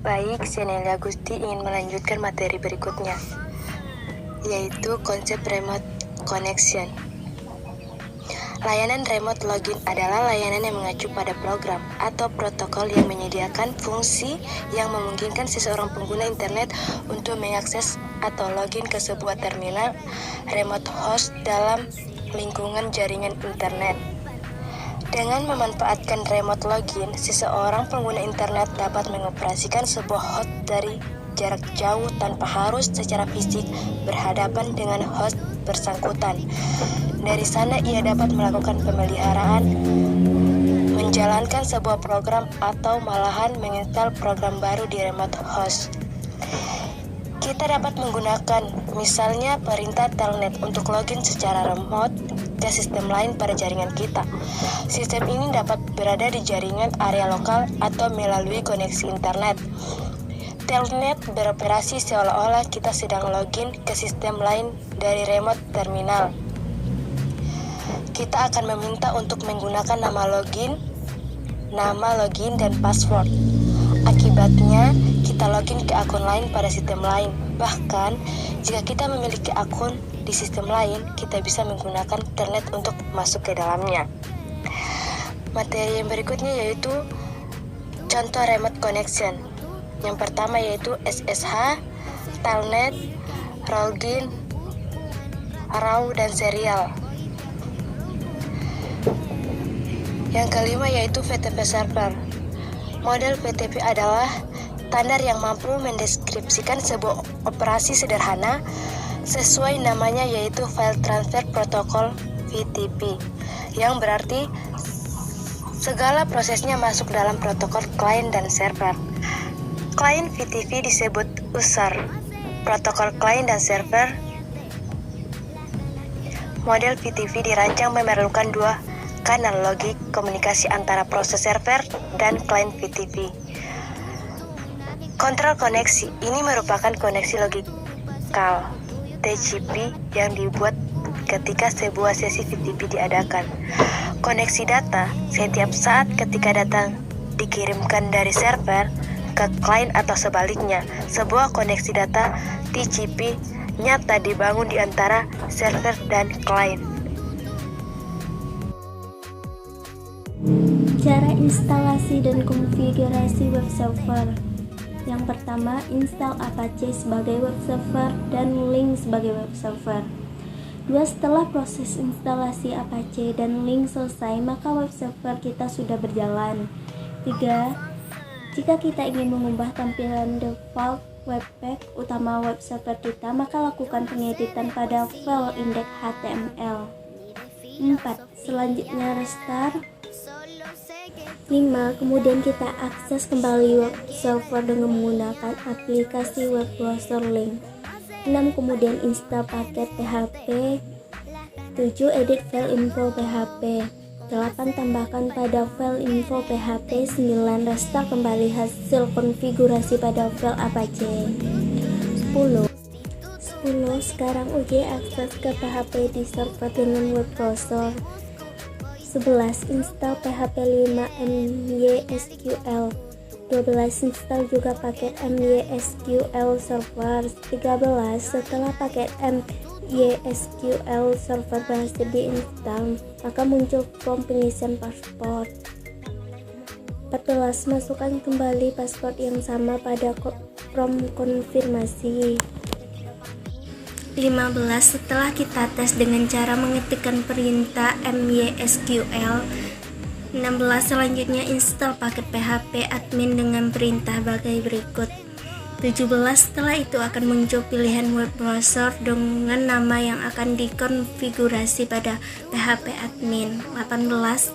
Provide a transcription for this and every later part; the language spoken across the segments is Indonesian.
Baik, Senelia Gusti ingin melanjutkan materi berikutnya, yaitu konsep remote connection. Layanan remote login adalah layanan yang mengacu pada program atau protokol yang menyediakan fungsi yang memungkinkan seseorang pengguna internet untuk mengakses atau login ke sebuah terminal remote host dalam lingkungan jaringan internet. Dengan memanfaatkan remote login, seseorang pengguna internet dapat mengoperasikan sebuah host dari jarak jauh tanpa harus secara fisik berhadapan dengan host bersangkutan. Dari sana ia dapat melakukan pemeliharaan, menjalankan sebuah program atau malahan menginstal program baru di remote host. Kita dapat menggunakan misalnya perintah telnet untuk login secara remote ke sistem lain pada jaringan kita. Sistem ini dapat berada di jaringan area lokal atau melalui koneksi internet. Telnet beroperasi seolah-olah kita sedang login ke sistem lain dari remote terminal. Kita akan meminta untuk menggunakan nama login, dan password. Akibatnya, kita login ke akun lain pada sistem lain. Bahkan, jika kita memiliki akun di sistem lain, kita bisa menggunakan telnet untuk masuk ke dalamnya. Materi yang berikutnya yaitu contoh remote connection. Yang pertama yaitu SSH, telnet, login, RAW, dan serial. Yang kelima yaitu VTP server. Model VTP adalah standar yang mampu mendeskripsikan sebuah operasi sederhana sesuai namanya yaitu File Transfer Protocol (VTP), yang berarti segala prosesnya masuk dalam protokol klien dan server. Klien VTP disebut user. Protokol klien dan server. Model VTP dirancang memerlukan dua kanal logik komunikasi antara proses server dan klien VTP. Kontrol koneksi ini merupakan koneksi logikal TCP yang dibuat ketika sebuah sesi VTP diadakan. Koneksi data setiap saat ketika data dikirimkan dari server ke klien atau sebaliknya. Sebuah koneksi data TCP nyata dibangun di antara server dan klien. Cara instalasi dan konfigurasi web server. Yang pertama, install Apache sebagai web server dan Link sebagai web server. 2. Setelah proses instalasi Apache dan Link selesai, maka web server kita sudah berjalan. 3. Jika kita ingin mengubah tampilan default webpack utama web server kita, maka lakukan pengeditan pada file index.html. 4. Selanjutnya restart. 5. Kemudian kita akses kembali web server dengan menggunakan aplikasi web browser Link. 6. Kemudian install paket PHP. 7. Edit file info PHP. 8. Tambahkan pada file info PHP. 9. Restart kembali hasil konfigurasi pada file Apache. 10. Sekarang uji akses ke PHP di server dengan web browser. 11. Install PHP 5 MySQL. 12. Install juga paket MySQL Server. 13. Setelah paket MySQL Server berhasil diinstal, maka muncul form pengisian paspor. 14. Masukkan kembali password yang sama pada form konfirmasi. 15. Setelah kita tes dengan cara mengetikkan perintah MySQL. 16. Selanjutnya install paket PHP admin dengan perintah bagai berikut. 17. Setelah itu akan muncul pilihan web browser dengan nama yang akan dikonfigurasi pada PHP admin. 18.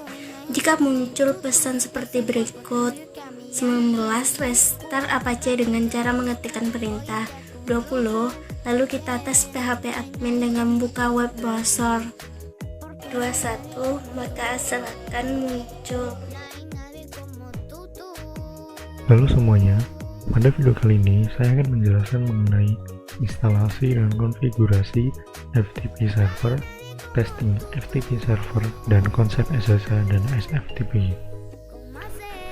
Jika muncul pesan seperti berikut. 19. Restart Apache dengan cara mengetikkan perintah. 20. Lalu kita tes PHP admin dengan buka web browser. 21. Maka hasil akan muncul. Halo semuanya, pada video kali ini saya akan menjelaskan mengenai instalasi dan konfigurasi FTP server, testing FTP server, dan konsep SSH dan SFTP.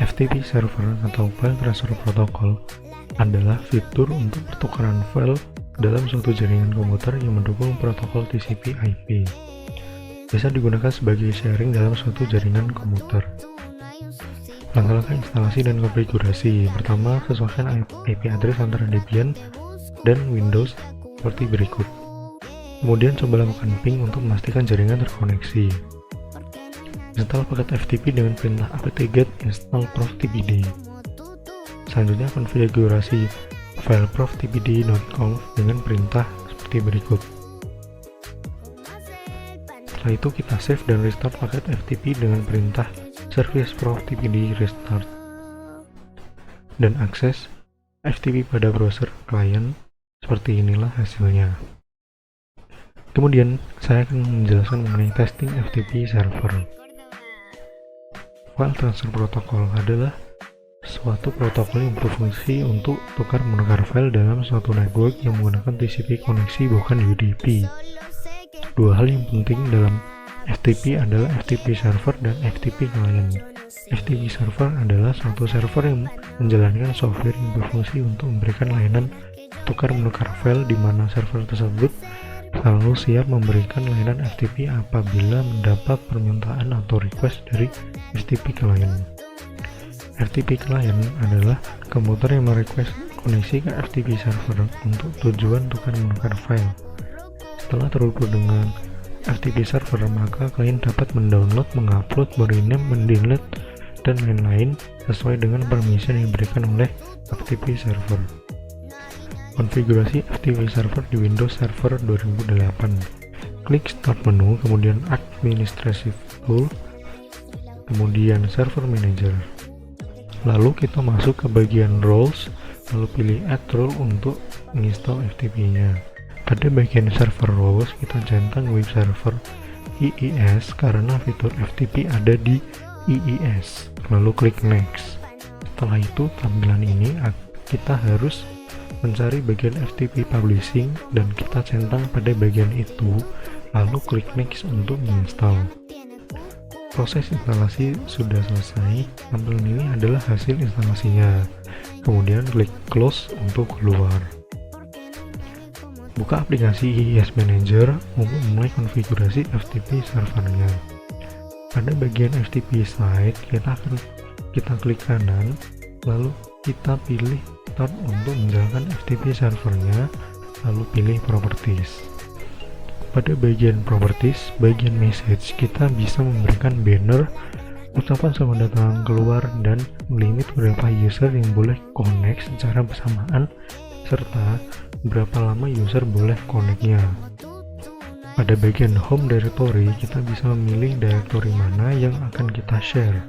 FTP server atau File Transfer Protocol adalah fitur untuk pertukaran file dalam suatu jaringan komputer yang mendukung protokol TCP/IP. Bisa digunakan sebagai sharing dalam suatu jaringan komputer. Langkah-langkah instalasi dan konfigurasi. Pertama, sesuaikan IP address antara Debian dan Windows seperti berikut. Kemudian coba lakukan ping untuk memastikan jaringan terkoneksi. Install paket FTP dengan perintah apt-get install proftpd. Selanjutnya konfigurasi file proftpd.conf dengan perintah seperti berikut. Setelah itu kita save dan restart paket FTP dengan perintah service proftpd restart dan akses FTP pada browser klien. Seperti inilah hasilnya. Kemudian saya akan menjelaskan mengenai testing FTP server. File transfer protocol adalah suatu protokol yang berfungsi untuk tukar-menukar file dalam suatu network yang menggunakan TCP koneksi bukan UDP. Dua hal yang penting dalam FTP adalah FTP server dan FTP client. FTP server adalah suatu server yang menjalankan software yang berfungsi untuk memberikan layanan tukar-menukar file di mana server tersebut selalu siap memberikan layanan FTP apabila mendapat permintaan atau request dari FTP client. FTP client adalah komputer yang merequest koneksi ke FTP server untuk tujuan tukar-menukar file. Setelah terhubung dengan FTP server, maka klien dapat mendownload, mengupload, merename, mendelete, dan lain-lain sesuai dengan permission yang diberikan oleh FTP server. Konfigurasi FTP server di Windows Server 2008. Klik Start menu, kemudian Administrative Tool, kemudian Server Manager. Lalu kita masuk ke bagian Roles, lalu pilih Add Role untuk menginstal FTP-nya. Pada bagian Server Roles, kita centang Web Server IIS karena fitur FTP ada di IIS. Lalu klik Next. Setelah itu, tampilan ini kita harus mencari bagian FTP Publishing dan kita centang pada bagian itu, lalu klik Next untuk menginstal. Proses instalasi sudah selesai. Tampilan ini adalah hasil instalasinya. Kemudian klik Close untuk keluar. Buka aplikasi IIS Manager untuk memulai konfigurasi FTP servernya. Pada bagian FTP site, kita klik kanan, lalu kita pilih Start untuk menjalankan FTP servernya, lalu pilih Properties. Pada bagian Properties, bagian Message, kita bisa memberikan banner, ucapan selamat datang keluar, dan limit berapa user yang boleh connect secara bersamaan, serta berapa lama user boleh connect-nya. Pada bagian Home Directory, kita bisa memilih directory mana yang akan kita share.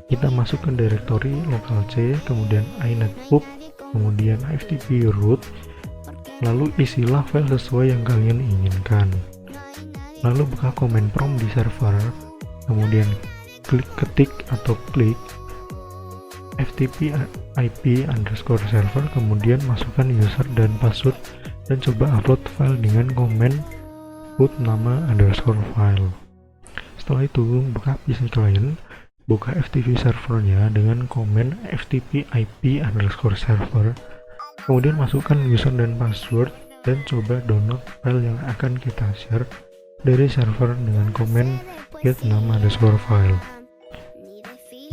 Kita masuk ke directory local C, kemudian inetpub, kemudian FTP root, lalu isilah file sesuai yang kalian inginkan. Lalu buka command prompt di server, kemudian ketik atau klik FTP IP underscore server, kemudian masukkan user dan password dan coba upload file dengan command put nama underscore file. Setelah itu buka PC client, buka FTP servernya dengan command FTP IP underscore server, kemudian masukkan user dan password dan coba download file yang akan kita share dari server dengan command get nama underscore file.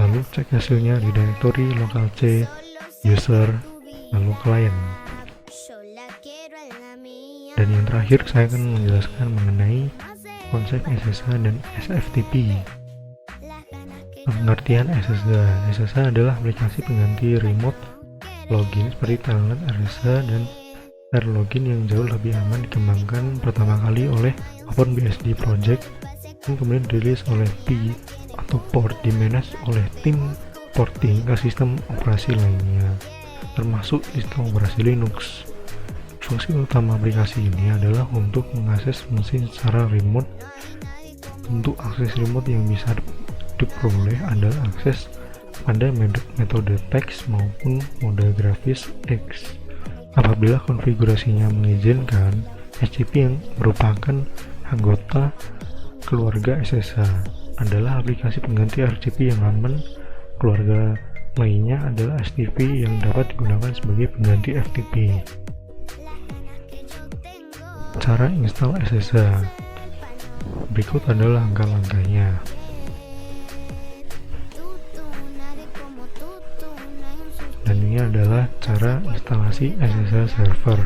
Lalu cek hasilnya di directory local C, user, lalu client. Dan yang terakhir saya akan menjelaskan mengenai konsep SSH dan SFTP. Pengertian SSH. SSH adalah aplikasi pengganti remote login seperti Telnet, RSA, dan RLogin yang jauh lebih aman, dikembangkan pertama kali oleh OpenBSD Project dan kemudian dirilis oleh P atau port dimanage oleh tim porting ke sistem operasi lainnya, termasuk sistem operasi Linux. Fungsi utama aplikasi ini adalah untuk mengakses mesin secara remote. Untuk akses remote yang bisa diperoleh adalah akses pada metode teks maupun mode grafis X. Apabila konfigurasinya mengizinkan, SCP yang merupakan anggota keluarga SSH adalah aplikasi pengganti RCP yang aman. Keluarga lainnya adalah STP yang dapat digunakan sebagai pengganti FTP. Cara install SSH. Berikut adalah langkah-langkahnya. Dan ini adalah cara instalasi SSH server.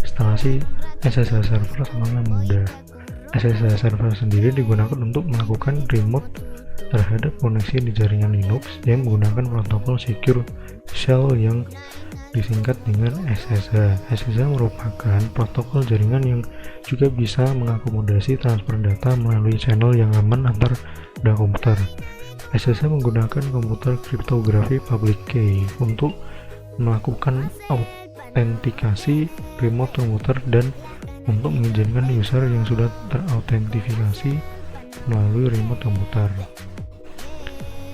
Instalasi SSH server sangatlah mudah. SSH server sendiri digunakan untuk melakukan remote terhadap koneksi di jaringan Linux yang menggunakan protokol secure shell yang disingkat dengan SSH. SSH merupakan protokol jaringan yang juga bisa mengakomodasi transfer data melalui channel yang aman antar dua komputer. SSH menggunakan komputer kriptografi public key untuk melakukan autentikasi remote komputer dan untuk mengizinkan user yang sudah terautentikasi melalui remote komputer.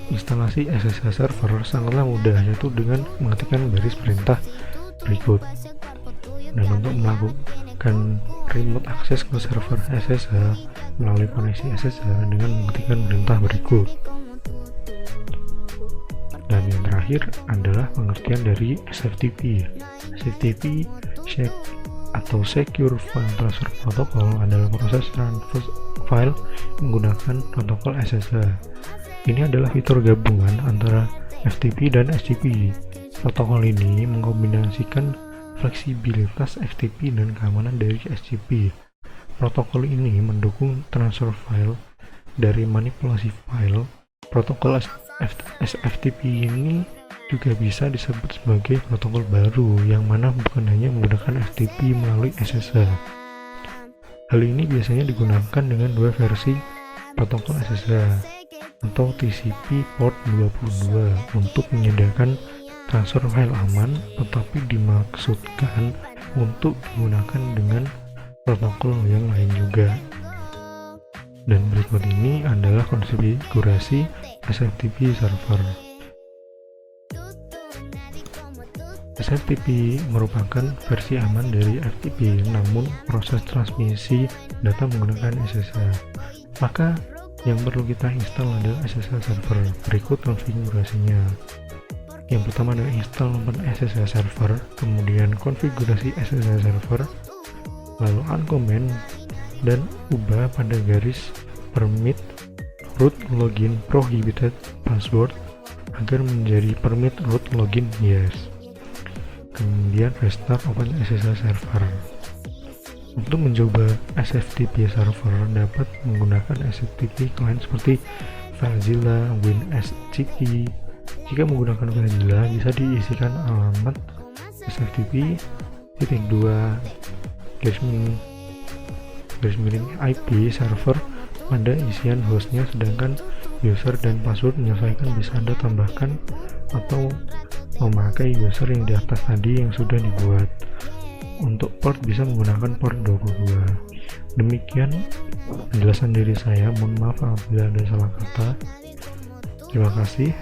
Instalasi SSH server sangatlah mudah, yaitu dengan mengetikkan baris perintah berikut. Dan untuk melakukan remote access ke server SSH melalui koneksi SSH dengan mengetikkan perintah berikut. Dan yang terakhir adalah pengertian dari SFTP. SFTP atau Secure File Transfer Protocol adalah proses transfer file menggunakan protokol SSH. Ini adalah fitur gabungan antara FTP dan STP. Protokol ini mengkombinasikan fleksibilitas FTP dan keamanan dari STP. Protokol ini mendukung transfer file dari manipulasi file. Protokol SFTP ini juga bisa disebut sebagai protokol baru yang mana bukan hanya menggunakan FTP melalui SSH. Hal ini biasanya digunakan dengan dua versi protokol SSH atau TCP port 22 untuk menyediakan transfer file aman, tetapi dimaksudkan untuk digunakan dengan protokol yang lain juga. Dan berikut ini adalah konfigurasi SFTP server. SFTP merupakan versi aman dari FTP, namun proses transmisi data menggunakan SSH. Maka yang perlu kita install adalah SSH server. Berikut konfigurasinya. Yang pertama adalah install SSH server, kemudian konfigurasi SSH server, lalu uncomment dan ubah pada garis permit root login prohibited password agar menjadi permit root login yes. Kemudian restart open SSH server. Untuk mencoba SFTP server dapat menggunakan SFTP client seperti FileZilla, WinSCP. Jika menggunakan FileZilla bisa diisikan alamat SFTP:2 IP server pada isian hostnya, sedangkan user dan password menyesuaikan bisa Anda tambahkan atau memakai user yang di atas tadi yang sudah dibuat. Untuk port bisa menggunakan port 22. Demikian penjelasan dari saya, mohon maaf apabila ada salah kata. Terima kasih.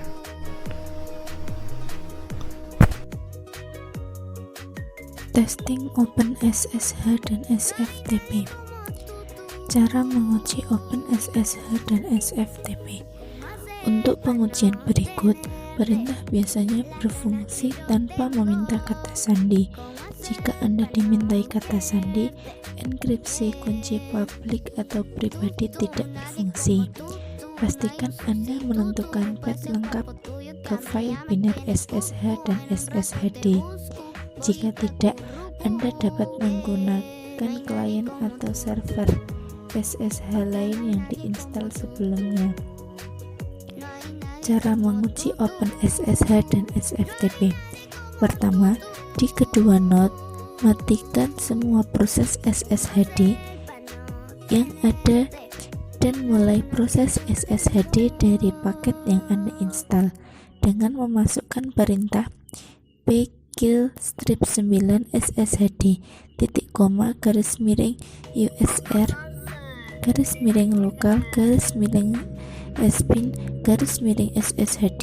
Testing OpenSSH dan SFTP. Cara menguji OpenSSH dan SFTP. Untuk pengujian berikut, perintah biasanya berfungsi tanpa meminta kata sandi. Jika Anda dimintai kata sandi, enkripsi kunci publik atau pribadi tidak berfungsi. Pastikan Anda menentukan path lengkap ke file binar SSH dan SSHD. Jika tidak, Anda dapat menggunakan klien atau server SSH lain yang diinstal sebelumnya. Cara menguji OpenSSH dan SFTP. Pertama, di kedua node, matikan semua proses SSHD yang ada dan mulai proses SSHD dari paket yang Anda install dengan memasukkan perintah pkill-9 SSHD _usr _lokal _spin_SSHD.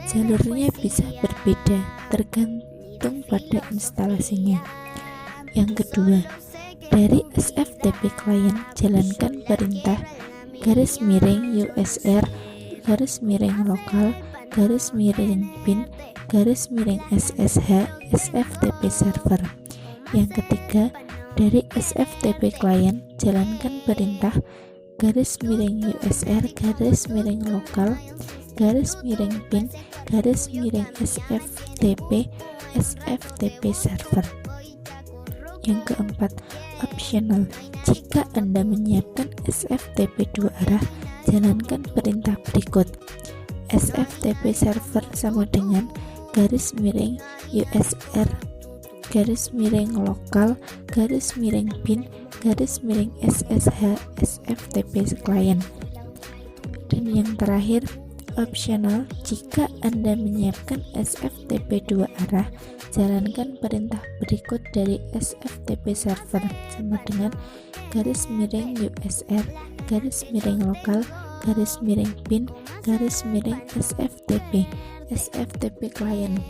Jalurnya bisa berbeda tergantung pada instalasinya. Yang kedua, dari SFTP client jalankan perintah _usr _lokal /bin/SSH SFTP server. Yang ketiga, dari SFTP client jalankan perintah /USR /lokal /bin/SFTP SFTP server. Yang keempat, optional. Jika Anda menyiapkan SFTP 2 arah, jalankan perintah berikut. SFTP server sama dengan /USR /lokal /bin/SSH SFTP client. Dan yang terakhir, optional. Jika Anda menyiapkan SFTP 2 arah, jalankan perintah berikut dari SFTP server sama dengan /USR /lokal /bin/SFTP SFTP client.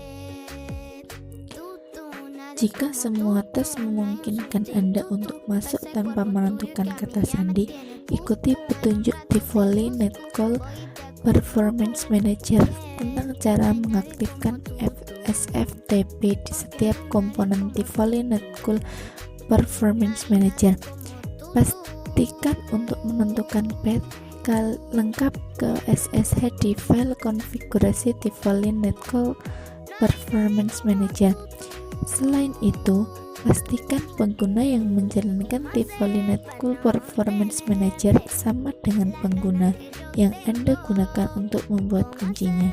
Jika semua tes memungkinkan Anda untuk masuk tanpa menentukan kata sandi, ikuti petunjuk Tivoli Netcall Performance Manager tentang cara mengaktifkan SFTP di setiap komponen Tivoli Netcall Performance Manager. Pastikan untuk menentukan path lengkap ke SSH di file konfigurasi Tivoli Netcall Performance Manager. Selain itu, pastikan pengguna yang menjalankan Tivoli Netcall Performance Manager sama dengan pengguna yang Anda gunakan untuk membuat kuncinya.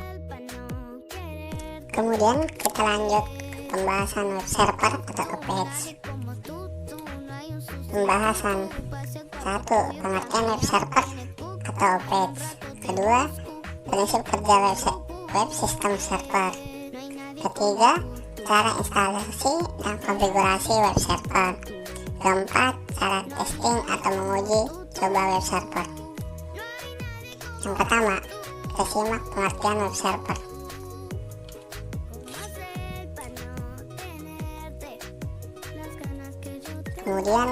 Kemudian kita lanjut ke pembahasan web server atau page. Pembahasan 1. Pengertian web server atau page. Kedua, prinsip kerja web sistem server. Ketiga, cara instalasi dan konfigurasi web server. Keempat, cara testing atau menguji coba web server. Yang pertama, kita simak pengertian web server. Kemudian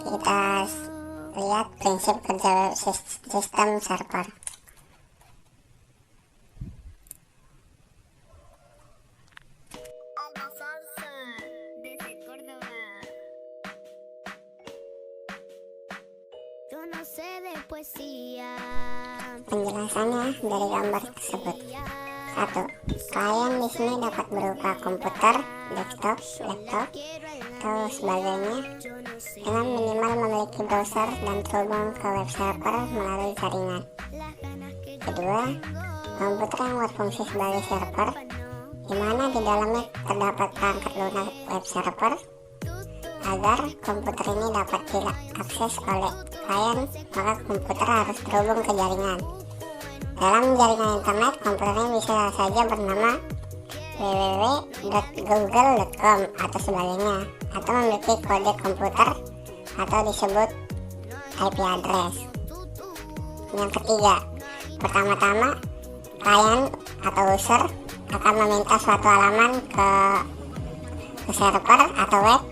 kita lihat prinsip kerja web sistem server. Penjelasannya dari gambar tersebut. 1. Klien di sini dapat berupa komputer, desktop, laptop, atau sebagainya dengan minimal memiliki browser dan terhubung ke web server melalui jaringan. Kedua, komputer yang berfungsi sebagai server, di mana di dalamnya terdapat perangkat lunak web server. Agar komputer ini dapat diakses oleh klien, maka komputer harus terhubung ke jaringan. Dalam jaringan internet, komputer ini bisa saja bernama www.google.com atau sebagainya, atau memiliki kode komputer atau disebut IP address. Yang ketiga, pertama-tama klien atau user akan meminta suatu halaman ke server atau web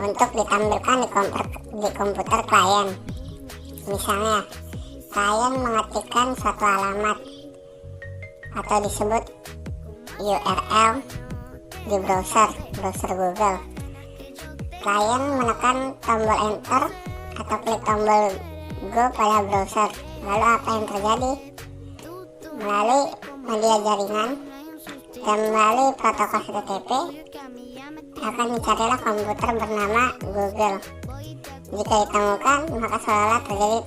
untuk ditampilkan di komputer klien. Misalnya, klien mengetikkan suatu alamat atau disebut URL di browser Google. Klien menekan tombol enter atau klik tombol go pada browser. Lalu apa yang terjadi? Melalui media jaringan dan melalui protokol HTTP akan dicarilah komputer bernama Google. Jika ditemukan, maka seolah terjadi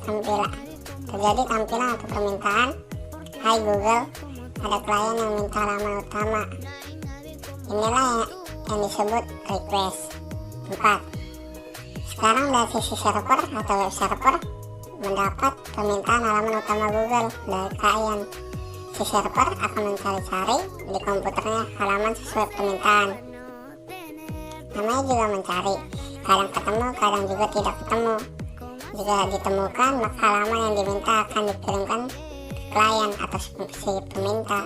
tampilan atau permintaan, "Hai Google, ada klien yang minta halaman utama." Inilah yang disebut request. 4. Sekarang dari sisi server atau web server mendapat permintaan halaman utama Google dari klien. Si server akan mencari-cari di komputernya halaman sesuai permintaan. Namanya juga mencari, kadang ketemu, kadang juga tidak ketemu. Jika ditemukan, maka halaman yang diminta akan dikirimkan ke klien atau si peminta.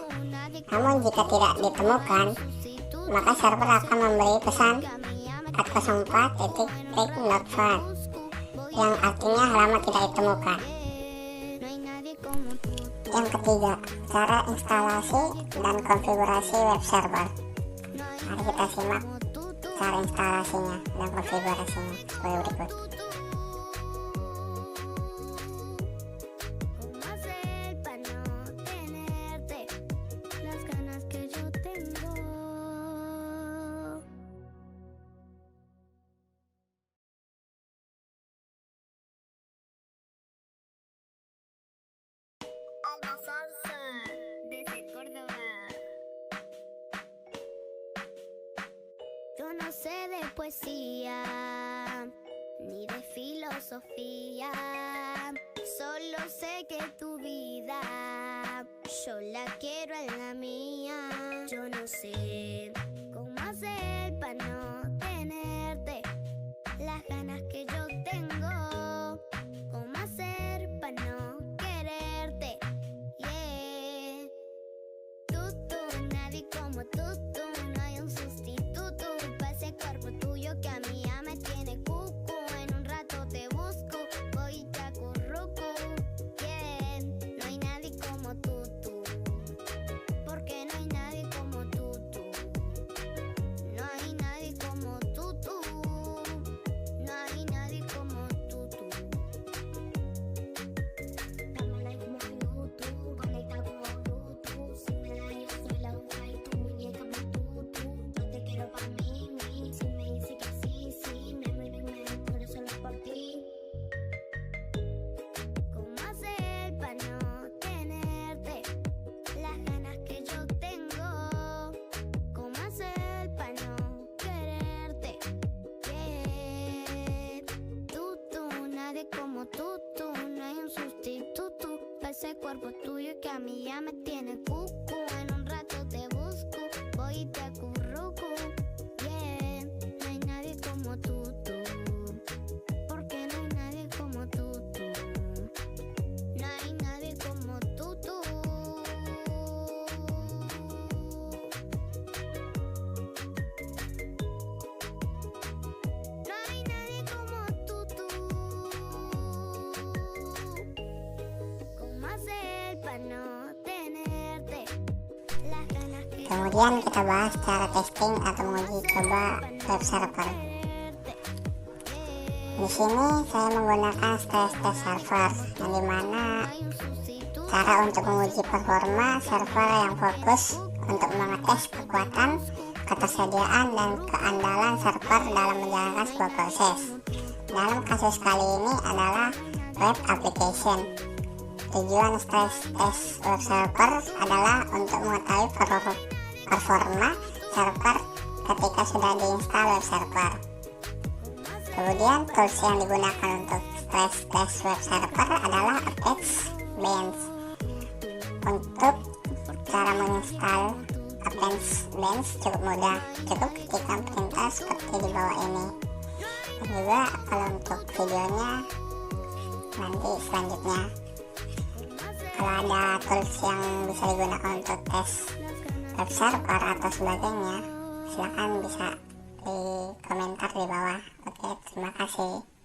Namun jika tidak ditemukan, maka server akan memberi pesan 404.not found, yang artinya halaman tidak ditemukan. Yang ketiga, cara instalasi dan konfigurasi web server. Mari kita simak cara instalasinya dan konfigurasinya sebagai berikut. Desde Córdoba. Yo no sé de poesía ni de filosofía, solo sé que tu vida yo la quiero en la mía. Yo no sé cómo hacer para no tenerte las ganas que yo tengo, cómo hacer para no quererte. Yeah. Tú, nadie como tú, no hay un sustituto para ese cuerpo tuyo que a mí ya me tiene cucu. En un rato te busco, voy y te acurruco. Yeah. No hay nadie como tú, porque no hay nadie como tú. No hay nadie como tú, no hay nadie como tú. Dame like como YouTube, conecta como Bluetooth. Si me da yo soy la uva y tu muñeca me tú. Yo te quiero pa' mí. Si me dice que sí, me muero y me muero solo por ti. ¿Cómo hacer para no tenerte las ganas que yo tengo? ¿Cómo hacer para no quererte? Yeah. Tú, nadie como tú, no hay un sustituto para ese cuerpo tuyo que a mí ya me tiene cucu. En un rato te busco, voy y te acurruco. Yeah. No hay nadie como tú, porque no hay nadie como tú. No hay nadie como tú. No hay nadie como tú. ¿Cómo hacer para no tenerte las ganas que yo Kemudian kita bahas cara testing atau menguji coba web server. Di sini saya menggunakan stress test server, yang dimana hay un sustituto? cara untuk menguji performa server yang fokus untuk mengetes kekuatan, ketersediaan, dan keandalan server dalam menjalankan sebuah proses. Dalam kasus kali ini adalah web application. Tujuan stress test web server adalah untuk mengetahui performa server ketika sudah diinstal web server. Kemudian tools yang digunakan untuk stress test web server adalah Apex Bench. Untuk cara menginstal Apex Bench cukup mudah, cukup ketikkan perintah seperti di bawah ini. Dan juga kalau untuk videonya nanti selanjutnya, kalau ada tools yang bisa digunakan untuk tes web server atau sebagainya, silahkan bisa di komentar di bawah. Oke, terima kasih.